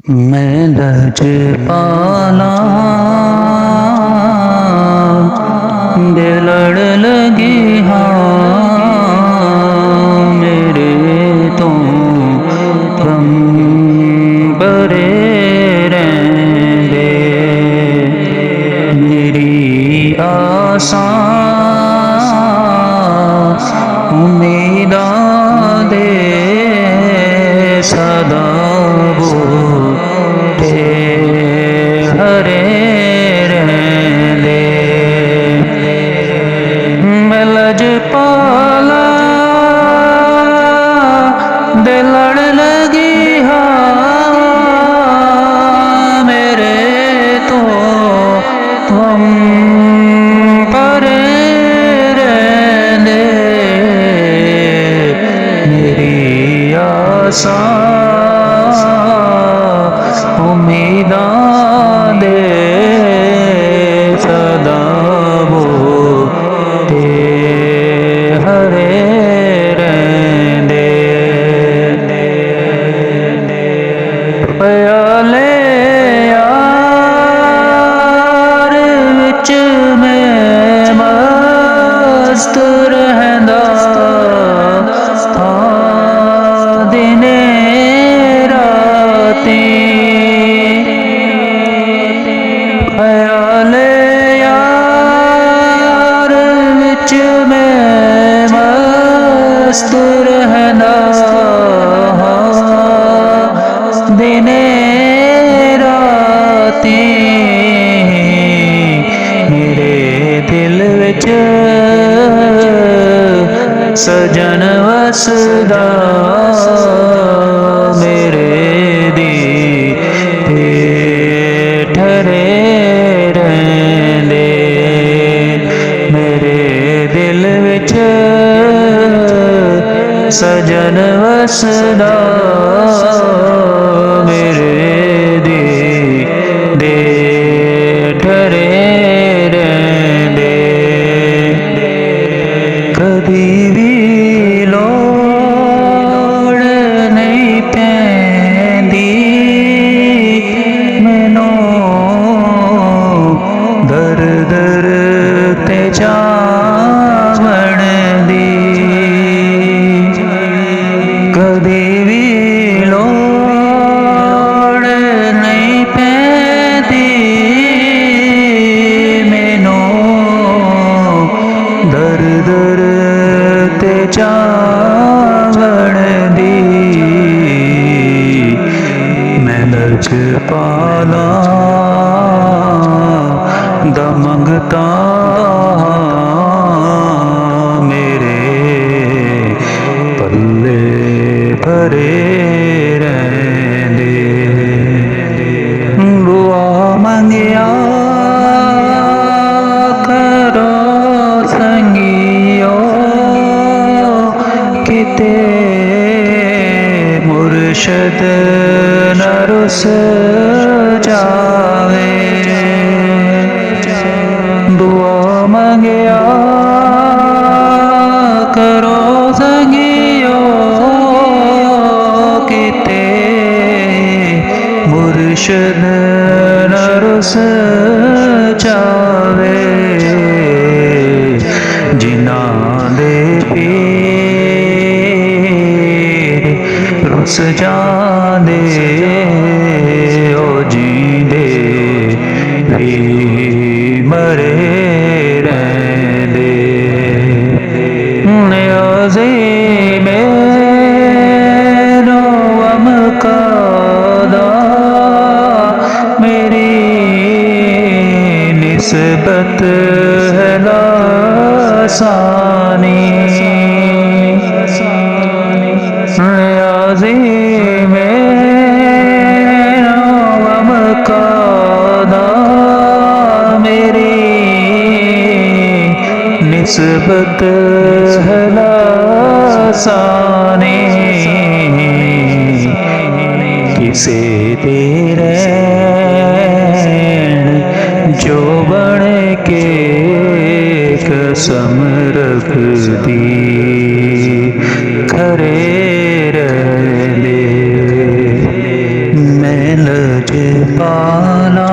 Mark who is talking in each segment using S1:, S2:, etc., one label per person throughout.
S1: मैं लज पाला दे लड़ लगी हाँ मेरे तो गम बरे रहंदे मेरी आसा उम्मीदां दे सदा बूटे हरे रहंदे मैं लजपाला दे लड़ लगी हाँ मेरे तो हम परे रहंदे मेरी आसा उम्मीदां दे सदा बूटे हरे रहंदे प्याले यार विच मैं मस्त रहंदा दिने राती ख्याल यार विच मैं मस्त रहंदा दिने राती मेरे दिल विच सजन वसदा मेरे दी ठरे रहंदे मेरे दिल विच सजन वसदा मेरे दे ठरे रहंदे कदी भी लोड़ नहीं पैंदी मैनू दर दर ते जावण दी कदी भी लोड़ नहीं पैंदी मैनू दर दर ते जावण दी मैं लजपाला दा मंगता मेरे पल्ले भरे रहंदे दुआ मंगिया करो संगियो किते मुर्शद न रुस जावे दुआ मंगिया करो संगियो किते मुर्शद न रुस जावे जिन्हां दे पीर रुस जांदे ओ जींदे भी मरे रहंदे नियाज़े मेरो अमकादा मेरी निस्बत है लासानी नियाज़े मेरो अमकादा मेरी निस्बत है लासानी किसे तेरे जो बन के कसम रख दी खरे रहंदे मैं लजपाला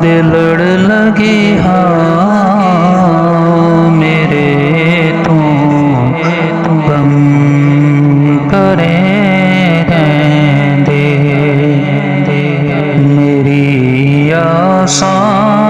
S1: दिलड़ लगी हाँ मेरे तू गम करे रहंदे मेरी आसां